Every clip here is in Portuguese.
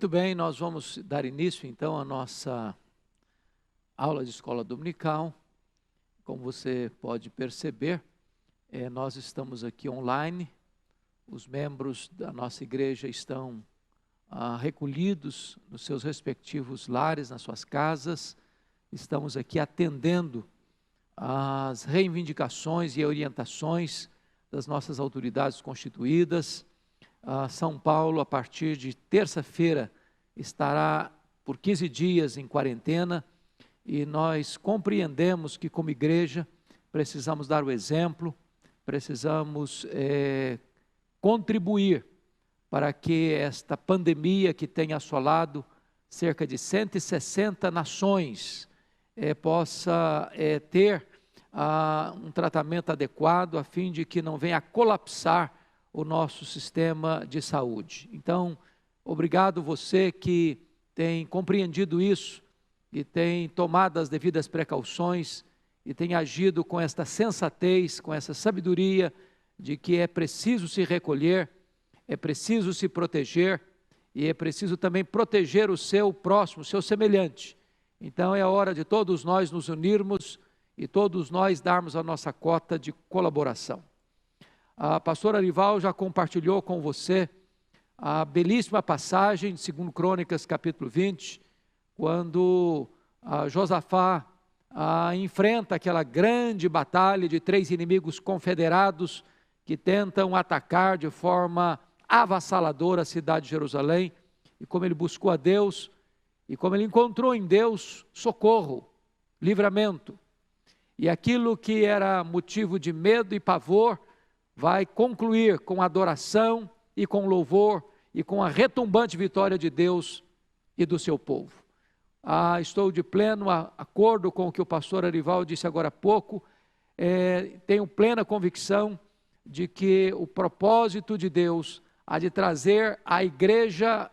Muito bem, nós vamos dar início então à nossa aula de escola dominical. Como você pode perceber, nós estamos aqui online, os membros da nossa igreja estão recolhidos nos seus respectivos lares, nas suas casas. Estamos aqui atendendo às reivindicações e orientações das nossas autoridades constituídas. São Paulo, a partir de terça-feira, estará por 15 dias em quarentena, e nós compreendemos que, como igreja, precisamos dar o exemplo, precisamos contribuir para que esta pandemia que tem assolado cerca de 160 nações possa ter um tratamento adequado, a fim de que não venha a colapsar o nosso sistema de saúde. Então, obrigado você que tem compreendido isso e tem tomado as devidas precauções e tem agido com esta sensatez, com essa sabedoria de que é preciso se recolher, é preciso se proteger e é preciso também proteger o seu próximo, o seu semelhante. Então, é a hora de todos nós nos unirmos e todos nós darmos a nossa cota de colaboração. A pastora Arival já compartilhou com você a belíssima passagem de 2 Crônicas, capítulo 20, quando Josafá enfrenta aquela grande batalha de 3 inimigos confederados que tentam atacar de forma avassaladora a cidade de Jerusalém, e como ele buscou a Deus, e como ele encontrou em Deus socorro, livramento, e aquilo que era motivo de medo e pavor, vai concluir com adoração e com louvor e com a retumbante vitória de Deus e do seu povo. Estou de pleno acordo com o que o pastor Arival disse agora há pouco. Tenho plena convicção de que o propósito de Deus há de trazer à igreja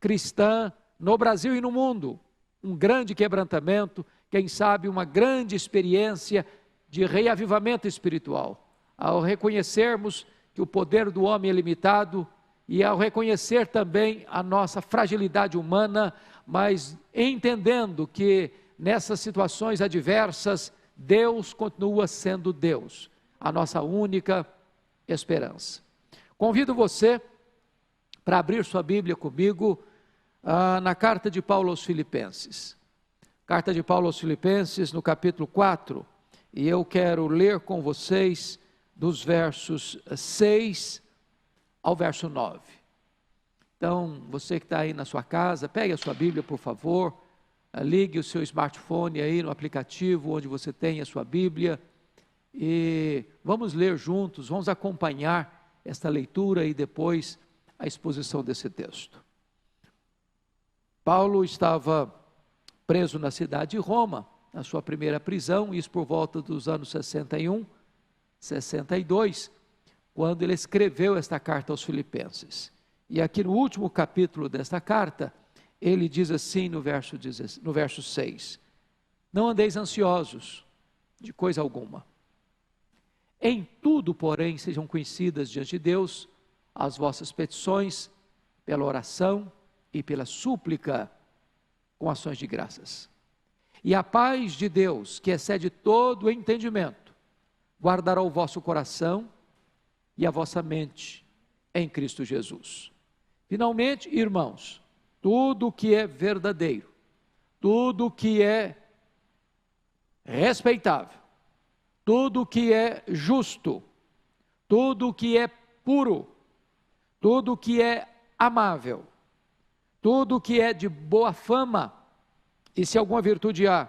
cristã no Brasil e no mundo um grande quebrantamento, quem sabe uma grande experiência de reavivamento espiritual. Ao reconhecermos que o poder do homem é limitado e ao reconhecer também a nossa fragilidade humana, mas entendendo que nessas situações adversas, Deus continua sendo Deus, a nossa única esperança. Convido você para abrir sua Bíblia comigo na carta de Paulo aos Filipenses. Carta de Paulo aos Filipenses, no capítulo 4, e eu quero ler com vocês dos versos 6 ao verso 9. Então, você que está aí na sua casa, pegue a sua Bíblia, por favor, ligue o seu smartphone aí no aplicativo onde você tem a sua Bíblia, e vamos ler juntos, vamos acompanhar esta leitura e depois a exposição desse texto. Paulo estava preso na cidade de Roma, na sua primeira prisão, isso por volta dos anos 61, 62, quando ele escreveu esta carta aos Filipenses. E aqui no último capítulo desta carta, ele diz assim no verso 6, não andeis ansiosos de coisa alguma. Em tudo, porém, sejam conhecidas diante de Deus as vossas petições, pela oração e pela súplica, com ações de graças. E a paz de Deus, que excede todo o entendimento, guardará o vosso coração e a vossa mente em Cristo Jesus. Finalmente, irmãos, tudo o que é verdadeiro, tudo o que é respeitável, tudo o que é justo, tudo o que é puro, tudo o que é amável, tudo o que é de boa fama, e se alguma virtude há,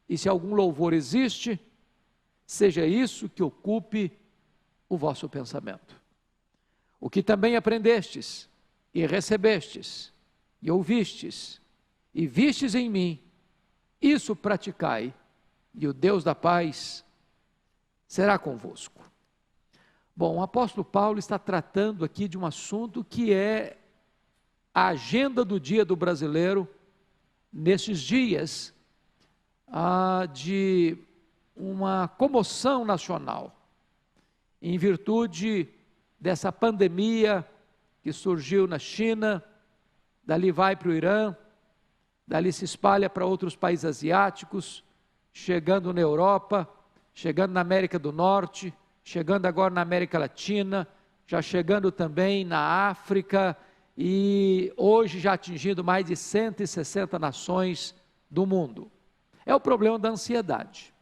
e se algum louvor existe, seja isso que ocupe o vosso pensamento. O que também aprendestes, e recebestes, e ouvistes, e vistes em mim, isso praticai, e o Deus da paz será convosco. Bom, o apóstolo Paulo está tratando aqui de um assunto que é a agenda do dia do brasileiro, nesses dias de uma comoção nacional, em virtude dessa pandemia que surgiu na China, dali vai para o Irã, dali se espalha para outros países asiáticos, chegando na Europa, chegando na América do Norte, chegando agora na América Latina, já chegando também na África e hoje já atingindo mais de 160 nações do mundo. É o problema da ansiedade.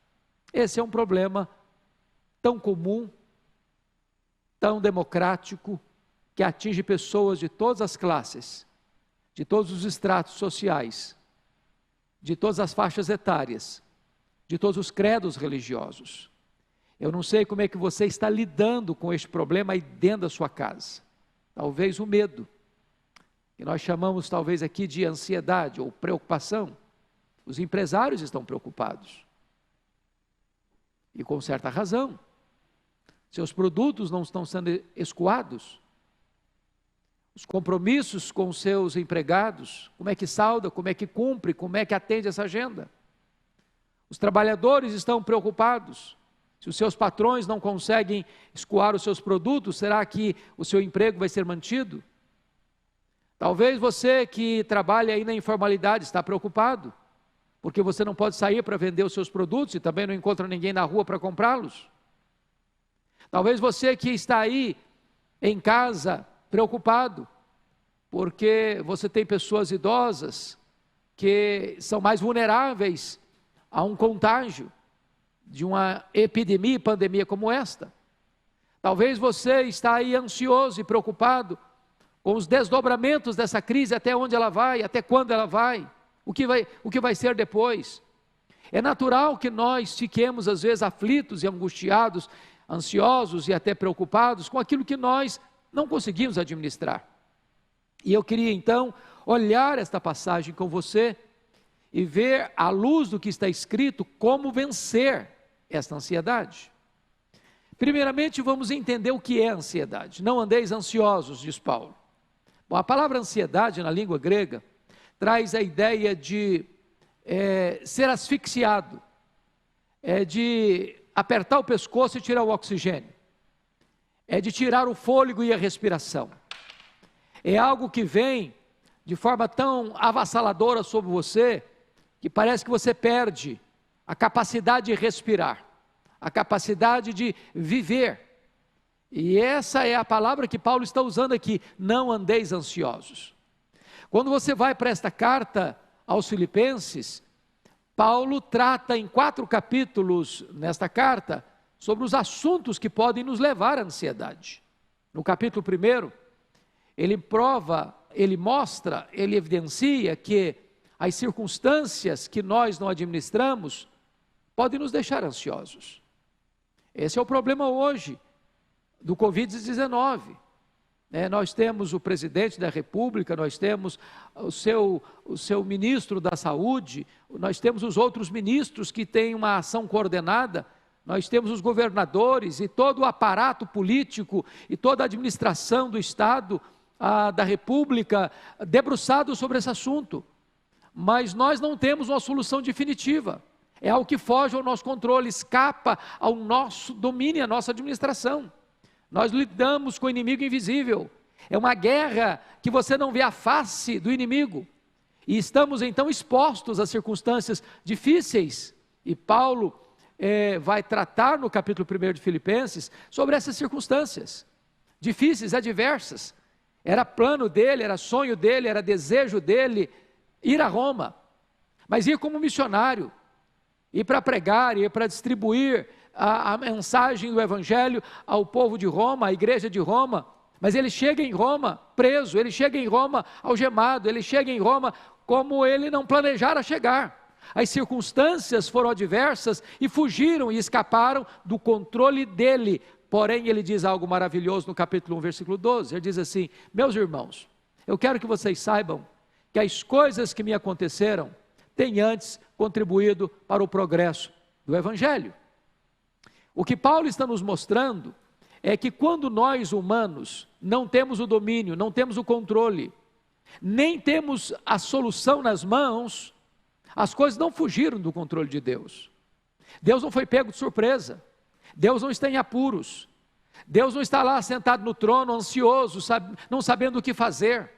Esse é um problema tão comum, tão democrático, que atinge pessoas de todas as classes, de todos os estratos sociais, de todas as faixas etárias, de todos os credos religiosos. Eu não sei como é que você está lidando com este problema aí dentro da sua casa. Talvez o medo, que nós chamamos talvez aqui de ansiedade ou preocupação. Os empresários estão preocupados, e com certa razão. Seus produtos não estão sendo escoados. Os compromissos com os seus empregados, como é que salda, como é que cumpre, como é que atende essa agenda. Os trabalhadores estão preocupados. Se os seus patrões não conseguem escoar os seus produtos, será que o seu emprego vai ser mantido? Talvez você que trabalha aí na informalidade está preocupado, porque você não pode sair para vender os seus produtos e também não encontra ninguém na rua para comprá-los. Talvez você que está aí em casa preocupado, porque você tem pessoas idosas que são mais vulneráveis a um contágio de uma epidemia e pandemia como esta. Talvez você está aí ansioso e preocupado com os desdobramentos dessa crise, até onde ela vai, até quando ela vai, o que vai ser depois. É natural que nós fiquemos às vezes aflitos e angustiados, ansiosos e até preocupados com aquilo que nós não conseguimos administrar. E eu queria então olhar esta passagem com você e ver, à luz do que está escrito, como vencer esta ansiedade. Primeiramente, vamos entender o que é ansiedade. Não andeis ansiosos, diz Paulo. Bom, a palavra ansiedade na língua grega traz a ideia de ser asfixiado, de apertar o pescoço e tirar o oxigênio, de tirar o fôlego e a respiração. É algo que vem de forma tão avassaladora sobre você, que parece que você perde a capacidade de respirar, a capacidade de viver. E essa é a palavra que Paulo está usando aqui, não andeis ansiosos. Quando você vai para esta carta aos Filipenses, Paulo trata em 4 capítulos nesta carta, sobre os assuntos que podem nos levar à ansiedade. No capítulo 1, ele mostra, ele evidencia que as circunstâncias que nós não administramos podem nos deixar ansiosos. Esse é o problema hoje do Covid-19. Nós temos o presidente da República, nós temos o seu ministro da Saúde, nós temos os outros ministros que têm uma ação coordenada, nós temos os governadores e todo o aparato político e toda a administração do Estado, da República, debruçado sobre esse assunto. Mas nós não temos uma solução definitiva. É algo que foge ao nosso controle, escapa ao nosso domínio, à nossa administração. Nós lidamos com o inimigo invisível. É uma guerra que você não vê a face do inimigo. E estamos então expostos a circunstâncias difíceis. E Paulo vai tratar no capítulo 1 de Filipenses sobre essas circunstâncias difíceis, adversas. Era plano dele, era sonho dele, era desejo dele ir a Roma, mas ir como missionário, ir para pregar, ir para distribuir a mensagem do Evangelho ao povo de Roma, à igreja de Roma. Mas ele chega em Roma preso, ele chega em Roma algemado, ele chega em Roma como ele não planejara chegar. As circunstâncias foram adversas e fugiram e escaparam do controle dele. Porém, ele diz algo maravilhoso no capítulo 1, versículo 12. Ele diz assim: meus irmãos, eu quero que vocês saibam que as coisas que me aconteceram têm antes contribuído para o progresso do Evangelho. O que Paulo está nos mostrando é que quando nós humanos não temos o domínio, não temos o controle, nem temos a solução nas mãos, as coisas não fugiram do controle de Deus. Deus não foi pego de surpresa, Deus não está em apuros, Deus não está lá sentado no trono, ansioso, não sabendo o que fazer.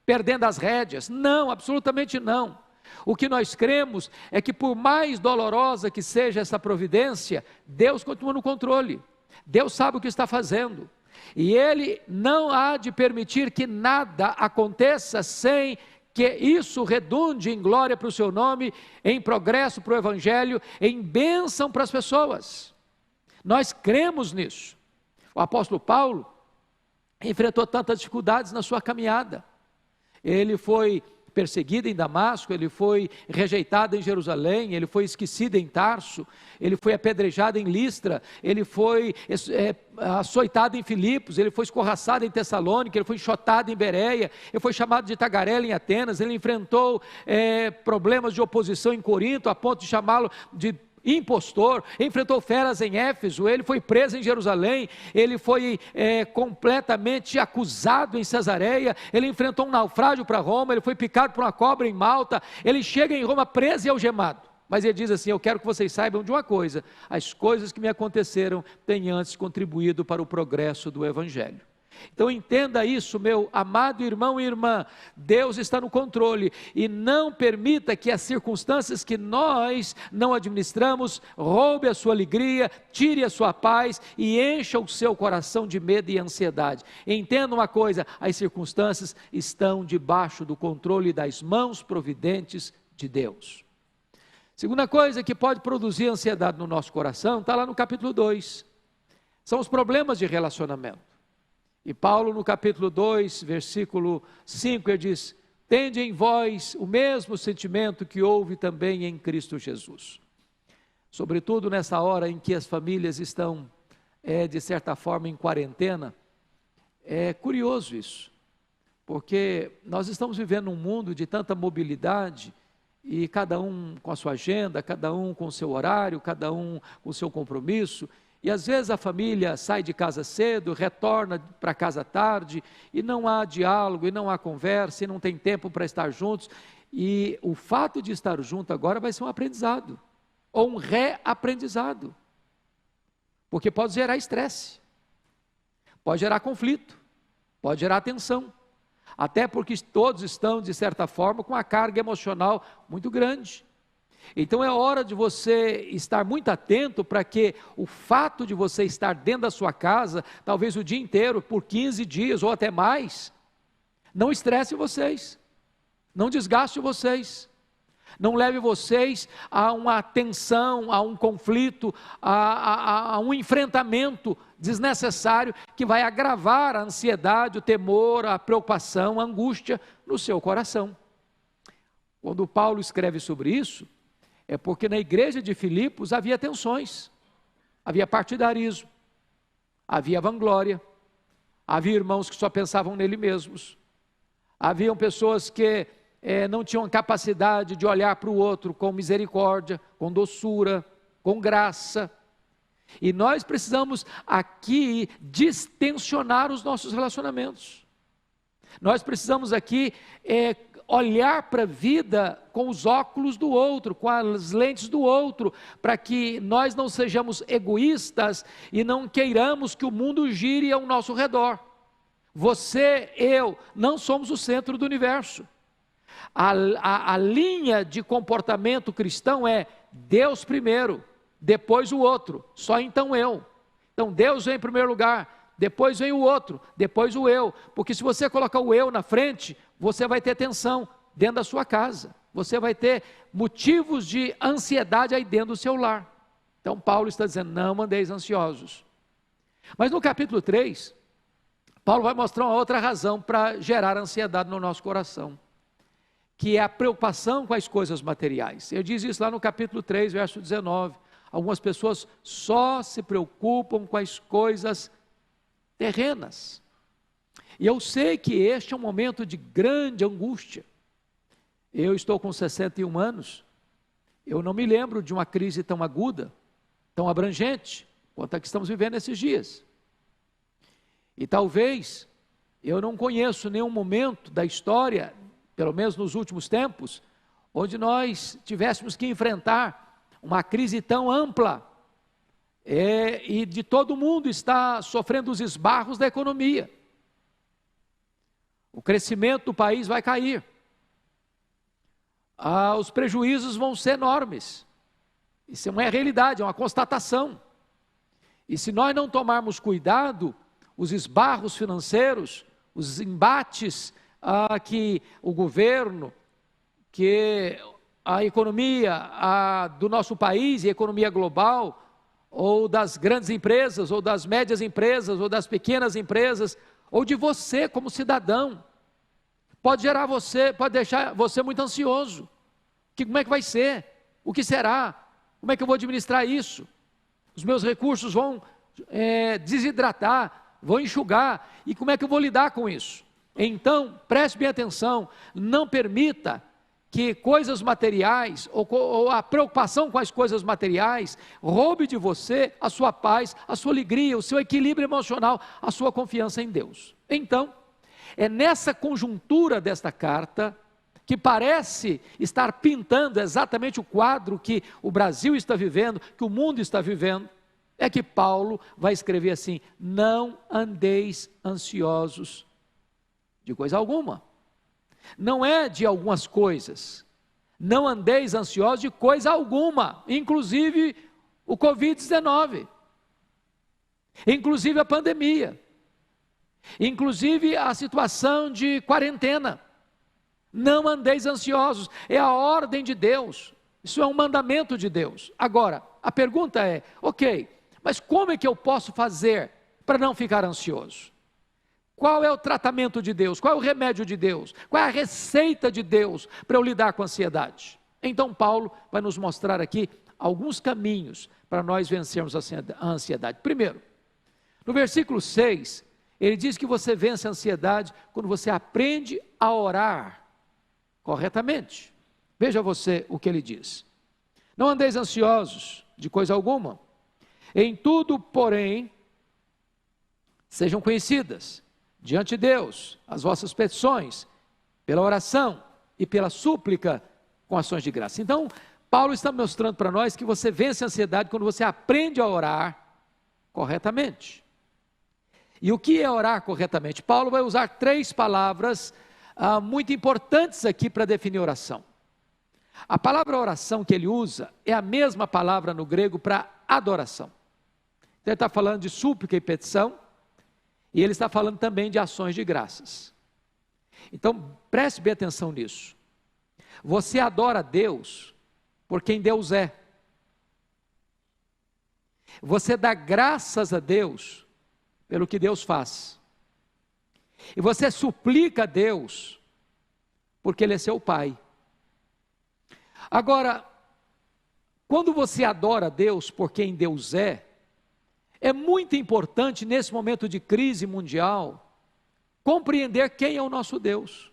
perdendo as rédeas. Não, absolutamente não. O que nós cremos é que, por mais dolorosa que seja essa providência, Deus continua no controle. Deus sabe o que está fazendo. E Ele não há de permitir que nada aconteça sem que isso redunde em glória para o seu nome, em progresso para o Evangelho, em bênção para as pessoas. Nós cremos nisso. O apóstolo Paulo enfrentou tantas dificuldades na sua caminhada. Ele foi perseguido em Damasco, ele foi rejeitado em Jerusalém, ele foi esquecido em Tarso, ele foi apedrejado em Listra, ele foi açoitado em Filipos, ele foi escorraçado em Tessalônica, ele foi enxotado em Bereia, ele foi chamado de tagarela em Atenas, ele enfrentou problemas de oposição em Corinto, a ponto de chamá-lo de impostor, enfrentou feras em Éfeso, ele foi preso em Jerusalém, ele foi completamente acusado em Cesareia, ele enfrentou um naufrágio para Roma, ele foi picado por uma cobra em Malta, ele chega em Roma preso e algemado, mas ele diz assim: eu quero que vocês saibam de uma coisa, as coisas que me aconteceram têm antes contribuído para o progresso do Evangelho. Então entenda isso, meu amado irmão e irmã, Deus está no controle, e não permita que as circunstâncias que nós não administramos roube a sua alegria, tire a sua paz e encha o seu coração de medo e ansiedade. Entenda uma coisa, as circunstâncias estão debaixo do controle das mãos providentes de Deus. Segunda coisa que pode produzir ansiedade no nosso coração, está lá no capítulo 2, são os problemas de relacionamento. E Paulo no capítulo 2, versículo 5, ele diz: tende em vós o mesmo sentimento que houve também em Cristo Jesus. Sobretudo nessa hora em que as famílias estão, de certa forma, em quarentena, é curioso isso, porque nós estamos vivendo um mundo de tanta mobilidade, e cada um com a sua agenda, cada um com o seu horário, cada um com o seu compromisso, e às vezes a família sai de casa cedo, retorna para casa tarde, e não há diálogo, e não há conversa, e não tem tempo para estar juntos, e o fato de estar junto agora vai ser um aprendizado, ou um reaprendizado, porque pode gerar estresse, pode gerar conflito, pode gerar tensão, até porque todos estão, de certa forma, com a carga emocional muito grande. Então é hora de você estar muito atento para que o fato de você estar dentro da sua casa, talvez o dia inteiro, por 15 dias ou até mais, não estresse vocês, não desgaste vocês, não leve vocês a uma tensão, a um conflito, a um enfrentamento desnecessário que vai agravar a ansiedade, o temor, a preocupação, a angústia no seu coração. Quando Paulo escreve sobre isso, é porque na igreja de Filipos havia tensões, havia partidarismo, havia vanglória, havia irmãos que só pensavam nele mesmos, haviam pessoas que não tinham capacidade de olhar para o outro com misericórdia, com doçura, com graça. E nós precisamos aqui distensionar os nossos relacionamentos. Nós precisamos aqui olhar para a vida com os óculos do outro, com as lentes do outro, para que nós não sejamos egoístas e não queiramos que o mundo gire ao nosso redor. Você, eu, não somos o centro do universo. A linha de comportamento cristão é Deus primeiro, depois o outro, só então eu. Então Deus vem em primeiro lugar, depois vem o outro, depois o eu, porque se você colocar o eu na frente, você vai ter tensão dentro da sua casa, você vai ter motivos de ansiedade aí dentro do seu lar. Então Paulo está dizendo, não andeis ansiosos. Mas no capítulo 3, Paulo vai mostrar uma outra razão para gerar ansiedade no nosso coração, que é a preocupação com as coisas materiais. Ele diz isso lá no capítulo 3, verso 19, algumas pessoas só se preocupam com as coisas terrenas, e eu sei que este é um momento de grande angústia. Eu estou com 61 anos, eu não me lembro de uma crise tão aguda, tão abrangente, quanto a que estamos vivendo esses dias, e talvez, eu não conheço nenhum momento da história, pelo menos nos últimos tempos, onde nós tivéssemos que enfrentar uma crise tão ampla, e de todo mundo está sofrendo os esbarros da economia. O crescimento do país vai cair. Os prejuízos vão ser enormes. Isso é uma realidade, é uma constatação. E se nós não tomarmos cuidado, os esbarros financeiros, os embates que o governo, que a economia do nosso país e a economia global, ou das grandes empresas, ou das médias empresas, ou das pequenas empresas, ou de você como cidadão, pode deixar você muito ansioso. Como é que vai ser? O que será? Como é que eu vou administrar isso? Os meus recursos vão desidratar, vão enxugar, e como é que eu vou lidar com isso? Então, preste bem atenção, não permita que coisas materiais, ou a preocupação com as coisas materiais, roube de você a sua paz, a sua alegria, o seu equilíbrio emocional, a sua confiança em Deus. Então, é nessa conjuntura desta carta, que parece estar pintando exatamente o quadro que o Brasil está vivendo, que o mundo está vivendo, é que Paulo vai escrever assim: não andeis ansiosos de coisa alguma. Não é de algumas coisas, não andeis ansiosos de coisa alguma, inclusive o Covid-19, inclusive a pandemia, inclusive a situação de quarentena. Não andeis ansiosos, é a ordem de Deus, isso é um mandamento de Deus. Agora, a pergunta é, ok, mas como é que eu posso fazer para não ficar ansioso? Qual é o tratamento de Deus? Qual é o remédio de Deus? Qual é a receita de Deus para eu lidar com a ansiedade? Então Paulo vai nos mostrar aqui alguns caminhos para nós vencermos a ansiedade. Primeiro, no versículo 6, ele diz que você vence a ansiedade quando você aprende a orar corretamente. Veja você o que ele diz: não andeis ansiosos de coisa alguma, em tudo, porém, sejam conhecidas diante de Deus as vossas petições, pela oração e pela súplica com ações de graça. Então, Paulo está mostrando para nós que você vence a ansiedade quando você aprende a orar corretamente. E o que é orar corretamente? Paulo vai usar 3 palavras muito importantes aqui para definir oração. A palavra oração que ele usa é a mesma palavra no grego para adoração. Então, ele está falando de súplica e petição, e ele está falando também de ações de graças. Então, preste bem atenção nisso. Você adora a Deus por quem Deus é. Você dá graças a Deus pelo que Deus faz. E você suplica a Deus porque Ele é seu Pai. Agora, quando você adora a Deus por quem Deus é muito importante nesse momento de crise mundial, compreender quem é o nosso Deus,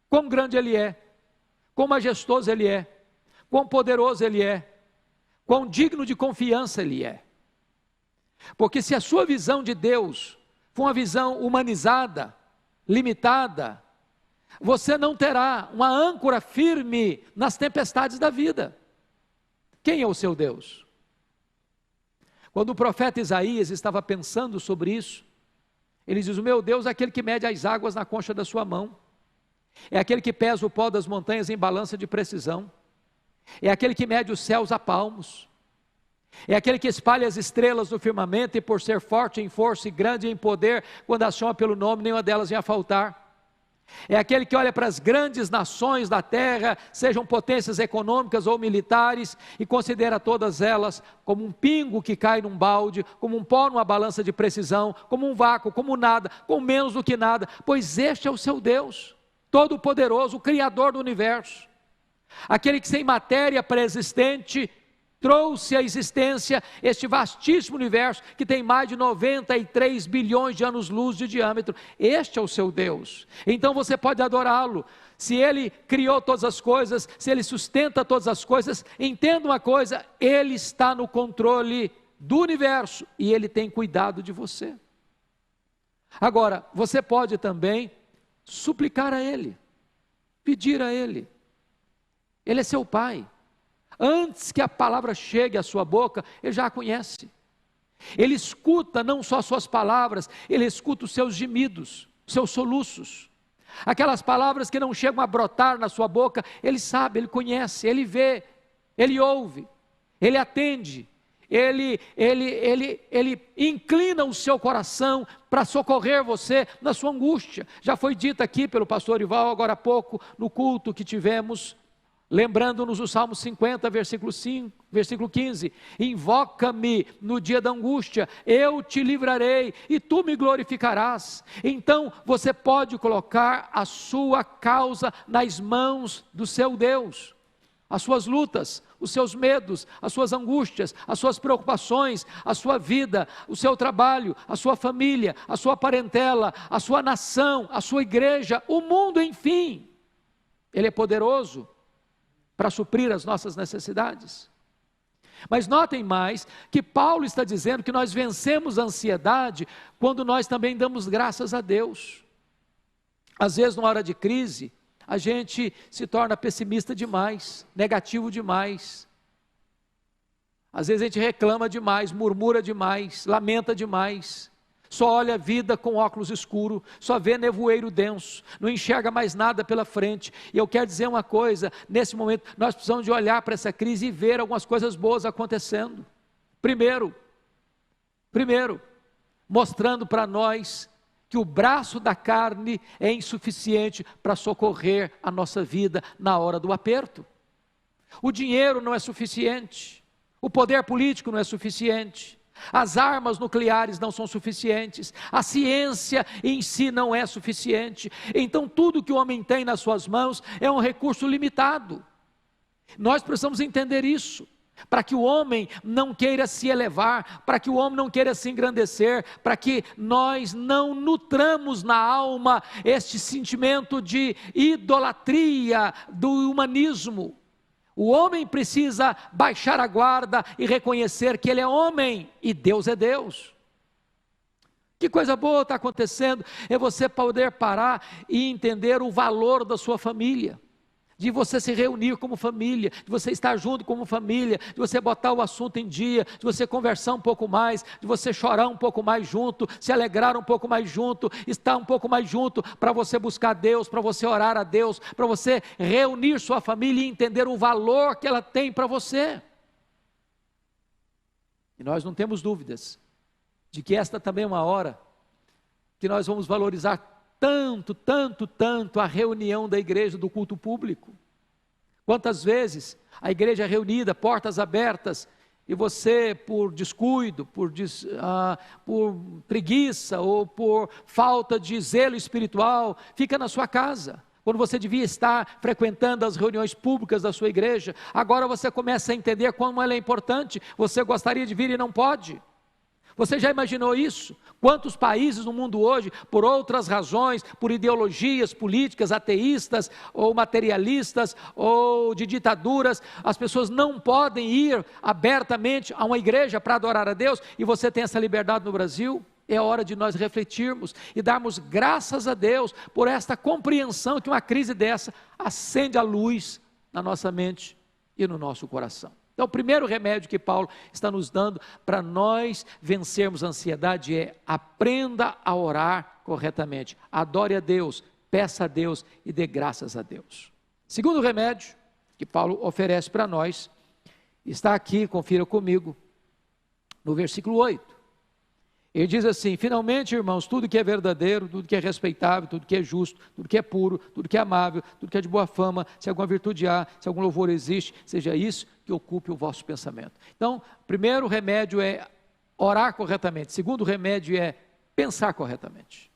quão grande Ele é, quão majestoso Ele é, quão poderoso Ele é, quão digno de confiança Ele é. Porque se a sua visão de Deus for uma visão humanizada, limitada, você não terá uma âncora firme nas tempestades da vida. Quem é o seu Deus? Quando o profeta Isaías estava pensando sobre isso, ele diz: o meu Deus é aquele que mede as águas na concha da sua mão, é aquele que pesa o pó das montanhas em balança de precisão, é aquele que mede os céus a palmos, é aquele que espalha as estrelas no firmamento, e por ser forte em força e grande em poder, quando as chama pelo nome, nenhuma delas vem a faltar. É aquele que olha para as grandes nações da terra, sejam potências econômicas ou militares, e considera todas elas como um pingo que cai num balde, como um pó numa balança de precisão, como um vácuo, como nada, com menos do que nada, pois este é o seu Deus, todo-poderoso, o Criador do universo, aquele que sem matéria pré-existente trouxe à existência este vastíssimo universo, que tem mais de 93 bilhões de anos-luz de diâmetro. Este é o seu Deus. Então você pode adorá-lo. Se Ele criou todas as coisas, se Ele sustenta todas as coisas, entenda uma coisa: Ele está no controle do universo, e Ele tem cuidado de você. Agora, você pode também suplicar a Ele, pedir a Ele. Ele é seu Pai. Antes que a palavra chegue à sua boca, Ele já a conhece. Ele escuta não só suas palavras, Ele escuta os seus gemidos, os seus soluços. aquelas palavras que não chegam a brotar na sua boca, Ele sabe, Ele conhece, Ele vê, Ele ouve, Ele atende, Ele inclina o seu coração para socorrer você na sua angústia. Já foi dito aqui pelo pastor Ival agora há pouco, no culto que tivemos, lembrando-nos o Salmo 50, versículo 15, invoca-me no dia da angústia, eu te livrarei e tu me glorificarás. Então você pode colocar a sua causa nas mãos do seu Deus, as suas lutas, os seus medos, as suas angústias, as suas preocupações, a sua vida, o seu trabalho, a sua família, a sua parentela, a sua nação, a sua igreja, o mundo, enfim. Ele é poderoso para suprir as nossas necessidades. Mas notem mais que Paulo está dizendo que nós vencemos a ansiedade quando nós também damos graças a Deus. Às vezes, numa hora de crise, a gente se torna pessimista demais, negativo demais. Às vezes a gente reclama demais, murmura demais, lamenta demais. Só olha a vida com óculos escuros, só vê nevoeiro denso, não enxerga mais nada pela frente. E eu quero dizer uma coisa, nesse momento nós precisamos de olhar para essa crise e ver algumas coisas boas acontecendo. Primeiro, mostrando para nós que o braço da carne é insuficiente para socorrer a nossa vida na hora do aperto. O dinheiro não é suficiente, o poder político não é suficiente, as armas nucleares não são suficientes, a ciência em si não é suficiente. Então tudo que o homem tem nas suas mãos é um recurso limitado. Nós precisamos entender isso, para que o homem não queira se elevar, para que o homem não queira se engrandecer, para que nós não nutramos na alma este sentimento de idolatria do humanismo. O homem precisa baixar a guarda e reconhecer que ele é homem e Deus é Deus. Que coisa boa está acontecendo, é você poder parar e entender o valor da sua família, de você se reunir como família, de você estar junto como família, de você botar o assunto em dia, de você conversar um pouco mais, de você chorar um pouco mais junto, se alegrar um pouco mais junto, estar um pouco mais junto, para você buscar Deus, para você orar a Deus, para você reunir sua família e entender o valor que ela tem para você. E nós não temos dúvidas de que esta também é uma hora que nós vamos valorizar tanto a reunião da igreja, do culto público. Quantas vezes a igreja é reunida, portas abertas, e você, por descuido, por preguiça ou por falta de zelo espiritual, fica na sua casa, quando você devia estar frequentando as reuniões públicas da sua igreja. Agora você começa a entender como ela é importante, você gostaria de vir e não pode. Você já imaginou isso? Quantos países no mundo hoje, por outras razões, por ideologias políticas ateístas ou materialistas ou de ditaduras, as pessoas não podem ir abertamente a uma igreja para adorar a Deus, e você tem essa liberdade no Brasil? É hora de nós refletirmos e darmos graças a Deus por esta compreensão que uma crise dessa acende a luz na nossa mente e no nosso coração. Então, o primeiro remédio que Paulo está nos dando para nós vencermos a ansiedade é: aprenda a orar corretamente, adore a Deus, peça a Deus e dê graças a Deus. Segundo remédio que Paulo oferece para nós, está aqui, confira comigo, no versículo 8. Ele diz assim: finalmente, irmãos, tudo que é verdadeiro, tudo que é respeitável, tudo que é justo, tudo que é puro, tudo que é amável, tudo que é de boa fama, se alguma virtude há, se algum louvor existe, seja isso que ocupe o vosso pensamento. Então, primeiro remédio é orar corretamente. Segundo remédio é pensar corretamente.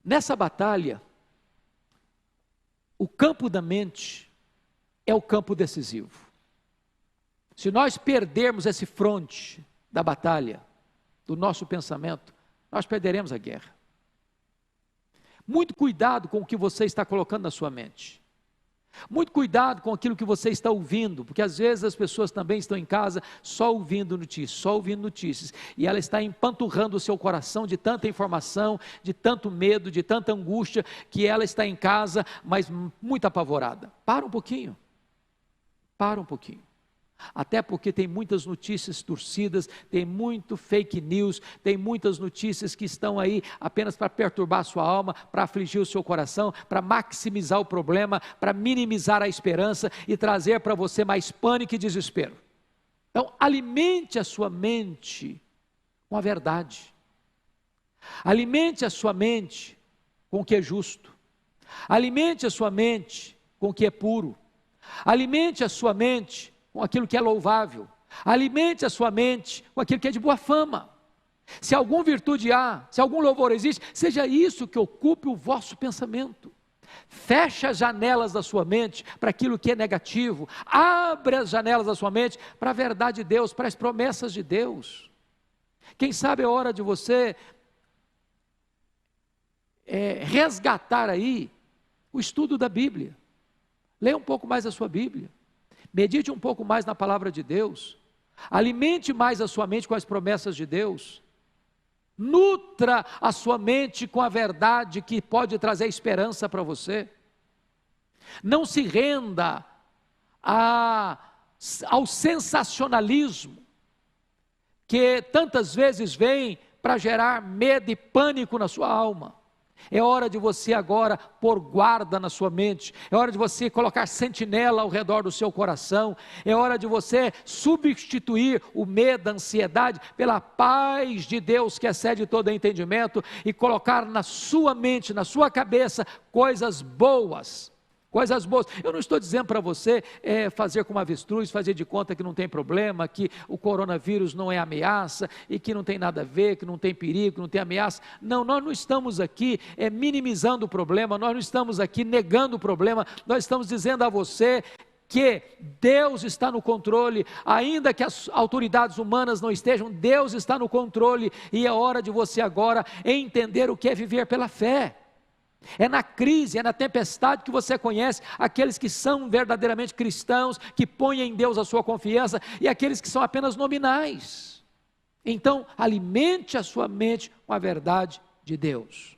Nessa batalha, o campo da mente é o campo decisivo. Se nós perdermos esse fronte da batalha, do nosso pensamento, nós perderemos a guerra. Muito cuidado com o que você está colocando na sua mente. Muito cuidado com aquilo que você está ouvindo, porque às vezes as pessoas também estão em casa só ouvindo notícias, e ela está empanturrando o seu coração de tanta informação, de tanto medo, de tanta angústia, que ela está em casa, mas muito apavorada. Para um pouquinho. Até porque tem muitas notícias torcidas, tem muito fake news, tem muitas notícias que estão aí apenas para perturbar a sua alma, para afligir o seu coração, para maximizar o problema, para minimizar a esperança e trazer para você mais pânico e desespero. Então, alimente a sua mente com a verdade. Alimente a sua mente com o que é justo. Alimente a sua mente com o que é puro. Alimente a sua mente com aquilo que é louvável. Alimente a sua mente com aquilo que é de boa fama. Se alguma virtude há, se algum louvor existe, seja isso que ocupe o vosso pensamento. Feche as janelas da sua mente para aquilo que é negativo. Abre as janelas da sua mente para a verdade de Deus, para as promessas de Deus. Quem sabe é hora de você resgatar aí o estudo da Bíblia. Leia um pouco mais a sua Bíblia. Medite um pouco mais na palavra de Deus. Alimente mais a sua mente com as promessas de Deus. Nutra a sua mente com a verdade que pode trazer esperança para você. Não se renda ao sensacionalismo que tantas vezes vem para gerar medo e pânico na sua alma. É hora de você agora pôr guarda na sua mente, é hora de você colocar sentinela ao redor do seu coração, é hora de você substituir o medo, a ansiedade, pela paz de Deus que excede todo entendimento e colocar na sua mente, na sua cabeça, coisas boas. Coisas boas. Eu não estou dizendo para você fazer como avestruz, fazer de conta que não tem problema, que o coronavírus não é ameaça e que não tem nada a ver, que não tem perigo, que não tem ameaça. Não, nós não estamos aqui minimizando o problema, nós não estamos aqui negando o problema, nós estamos dizendo a você que Deus está no controle, ainda que as autoridades humanas não estejam, Deus está no controle e é hora de você agora entender o que é viver pela fé. É na crise, é na tempestade que você conhece aqueles que são verdadeiramente cristãos, que põem em Deus a sua confiança, e aqueles que são apenas nominais. Então, alimente a sua mente com a verdade de Deus.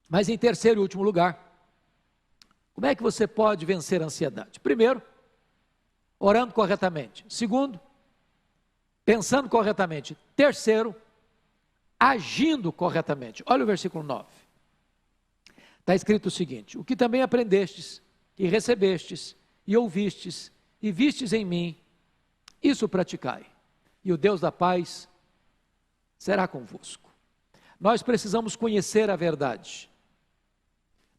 Mas em terceiro e último lugar, como é que você pode vencer a ansiedade? Primeiro, orando corretamente. Segundo, pensando corretamente. Terceiro, agindo corretamente. Olha o versículo 9. Está escrito o seguinte: o que também aprendestes, e recebestes, e ouvistes, e vistes em mim, isso praticai, e o Deus da paz será convosco. Nós precisamos conhecer a verdade,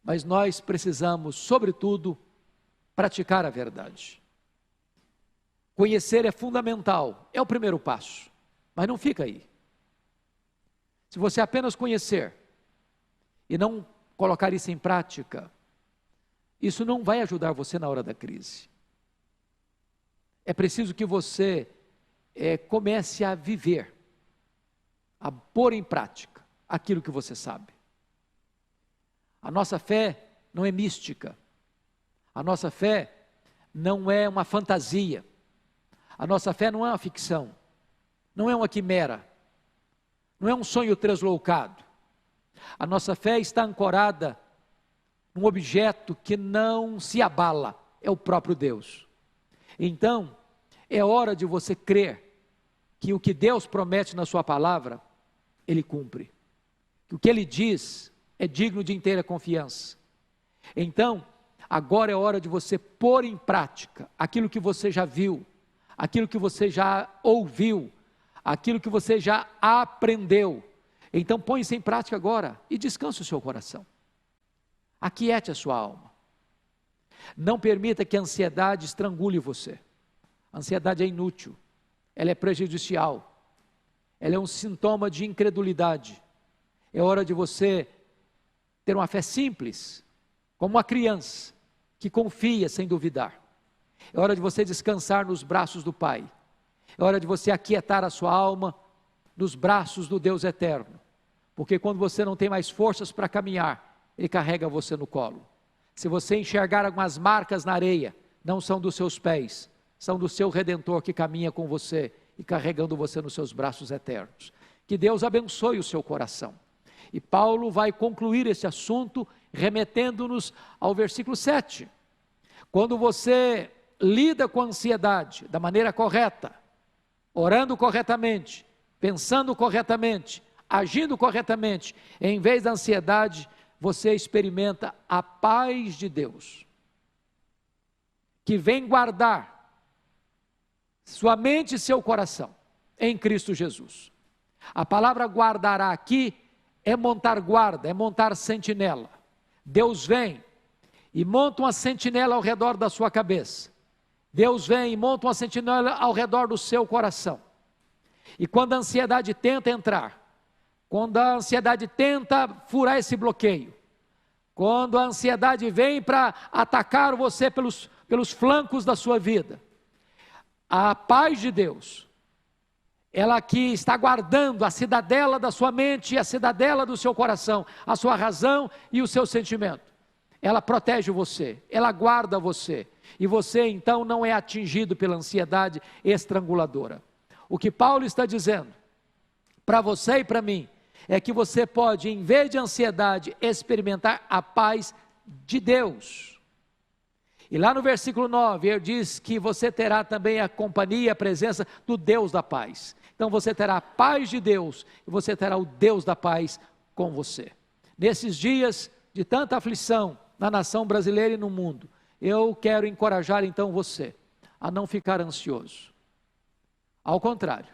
mas nós precisamos, sobretudo, praticar a verdade. Conhecer é fundamental, é o primeiro passo, mas não fica aí. Se você apenas conhecer e não colocar isso em prática, isso não vai ajudar você na hora da crise. É preciso que você comece a viver, a pôr em prática aquilo que você sabe. A nossa fé não é mística, a nossa fé não é uma fantasia. A nossa fé não é uma ficção, não é uma quimera, não é um sonho translocado. A nossa fé está ancorada num objeto que não se abala, é o próprio Deus. Então, é hora de você crer que o que Deus promete na sua palavra, Ele cumpre. Que o que Ele diz é digno de inteira confiança. Então, agora é hora de você pôr em prática aquilo que você já viu, aquilo que você já ouviu, aquilo que você já aprendeu. Então põe isso em prática agora e descanse o seu coração. Aquiete a sua alma. Não permita que a ansiedade estrangule você. A ansiedade é inútil, ela é prejudicial, ela é um sintoma de incredulidade. É hora de você ter uma fé simples, como uma criança, que confia sem duvidar. É hora de você descansar nos braços do Pai. É hora de você aquietar a sua alma nos braços do Deus eterno. Porque quando você não tem mais forças para caminhar, Ele carrega você no colo. Se você enxergar algumas marcas na areia, não são dos seus pés, são do seu Redentor que caminha com você e carregando você nos seus braços eternos. Que Deus abençoe o seu coração. E Paulo vai concluir esse assunto remetendo-nos ao versículo 7. Quando você lida com a ansiedade da maneira correta, orando corretamente, pensando corretamente, agindo corretamente, em vez da ansiedade, você experimenta a paz de Deus, que vem guardar sua mente e seu coração em Cristo Jesus. A palavra guardará aqui é montar guarda, é montar sentinela. Deus vem e monta uma sentinela ao redor da sua cabeça. Deus vem e monta uma sentinela ao redor do seu coração. E quando a ansiedade tenta entrar, quando a ansiedade tenta furar esse bloqueio, quando a ansiedade vem para atacar você pelos flancos da sua vida, a paz de Deus, ela que está guardando a cidadela da sua mente e a cidadela do seu coração, a sua razão e o seu sentimento, ela protege você, ela guarda você, e você então não é atingido pela ansiedade estranguladora. O que Paulo está dizendo para você e para mim é que você pode, em vez de ansiedade, experimentar a paz de Deus. E lá no versículo 9, ele diz que você terá também a companhia, a presença do Deus da paz. Então você terá a paz de Deus e você terá o Deus da paz com você. Nesses dias de tanta aflição na nação brasileira e no mundo, eu quero encorajar então você a não ficar ansioso. Ao contrário,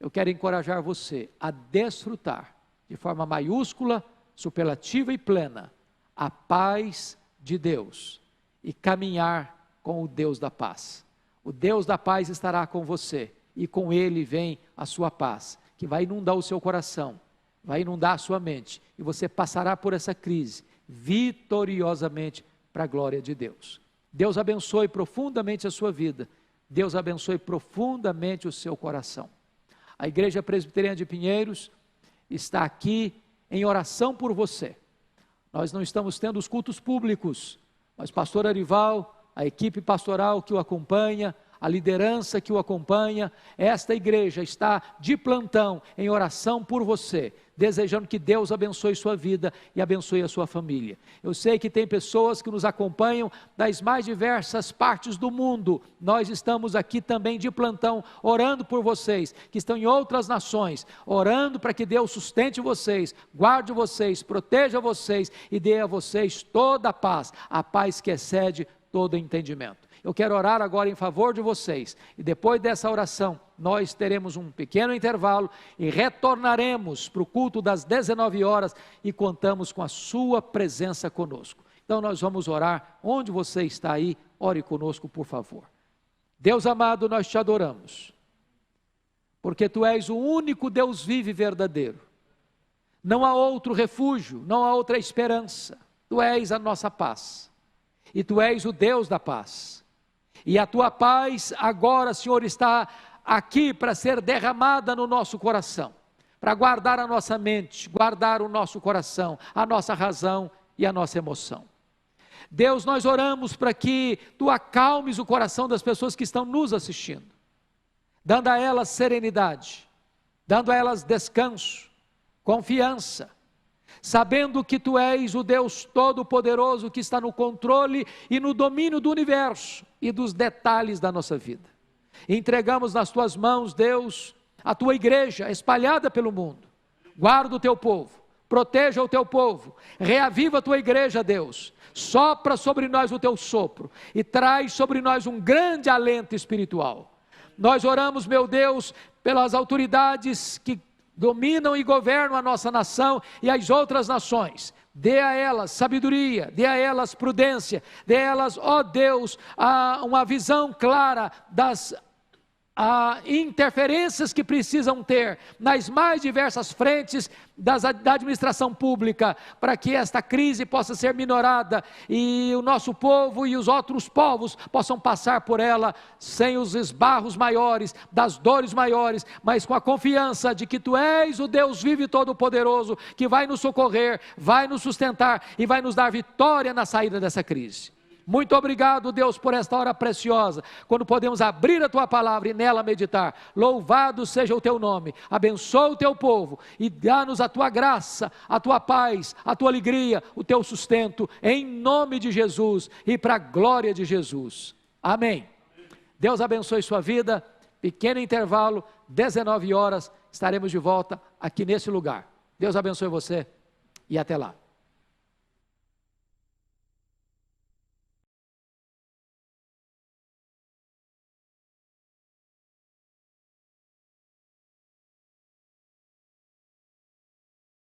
eu quero encorajar você a desfrutar de forma maiúscula, superlativa e plena a paz de Deus e caminhar com o Deus da paz. O Deus da paz estará com você e com Ele vem a sua paz, que vai inundar o seu coração, vai inundar a sua mente e você passará por essa crise vitoriosamente para a glória de Deus. Deus abençoe profundamente a sua vida, Deus abençoe profundamente o seu coração. A Igreja Presbiteriana de Pinheiros está aqui em oração por você. Nós não estamos tendo os cultos públicos, mas pastor Arival, a equipe pastoral que o acompanha, a liderança que o acompanha, esta igreja está de plantão em oração por você, desejando que Deus abençoe sua vida e abençoe a sua família. Eu sei que tem pessoas que nos acompanham das mais diversas partes do mundo. Nós estamos aqui também de plantão, orando por vocês, que estão em outras nações, orando para que Deus sustente vocês, guarde vocês, proteja vocês e dê a vocês toda a paz que excede todo entendimento. Eu quero orar agora em favor de vocês, e depois dessa oração, nós teremos um pequeno intervalo, e retornaremos para o culto das 19 horas, e contamos com a sua presença conosco. Então nós vamos orar, onde você está aí, ore conosco por favor. Deus amado, nós te adoramos, porque Tu és o único Deus vivo e verdadeiro, não há outro refúgio, não há outra esperança, Tu és a nossa paz, e Tu és o Deus da paz. E a Tua paz agora, Senhor, está aqui para ser derramada no nosso coração, para guardar a nossa mente, guardar o nosso coração, a nossa razão e a nossa emoção. Deus, nós oramos para que Tu acalmes o coração das pessoas que estão nos assistindo, dando a elas serenidade, dando a elas descanso, confiança, sabendo que Tu és o Deus Todo-Poderoso que está no controle e no domínio do universo e dos detalhes da nossa vida. Entregamos nas Tuas mãos, Deus, a Tua igreja espalhada pelo mundo. Guarda o Teu povo, proteja o Teu povo, reaviva a Tua igreja, Deus. Sopra sobre nós o Teu sopro e traz sobre nós um grande alento espiritual. Nós oramos, meu Deus, pelas autoridades que dominam e governam a nossa nação e as outras nações. Dê a elas sabedoria, dê a elas prudência, dê a elas, ó Deus, uma visão clara das interferências que precisam ter nas mais diversas frentes da administração pública, para que esta crise possa ser minorada e o nosso povo e os outros povos possam passar por ela sem os esbarros maiores, das dores maiores, mas com a confiança de que Tu és o Deus vivo e todo-poderoso, que vai nos socorrer, vai nos sustentar e vai nos dar vitória na saída dessa crise. Muito obrigado, Deus, por esta hora preciosa, quando podemos abrir a Tua palavra e nela meditar. Louvado seja o Teu nome, abençoa o Teu povo e dá-nos a Tua graça, a Tua paz, a Tua alegria, o Teu sustento, em nome de Jesus e para a glória de Jesus. Amém. Deus abençoe sua vida. Pequeno intervalo, 19 horas, estaremos de volta aqui nesse lugar. Deus abençoe você e até lá.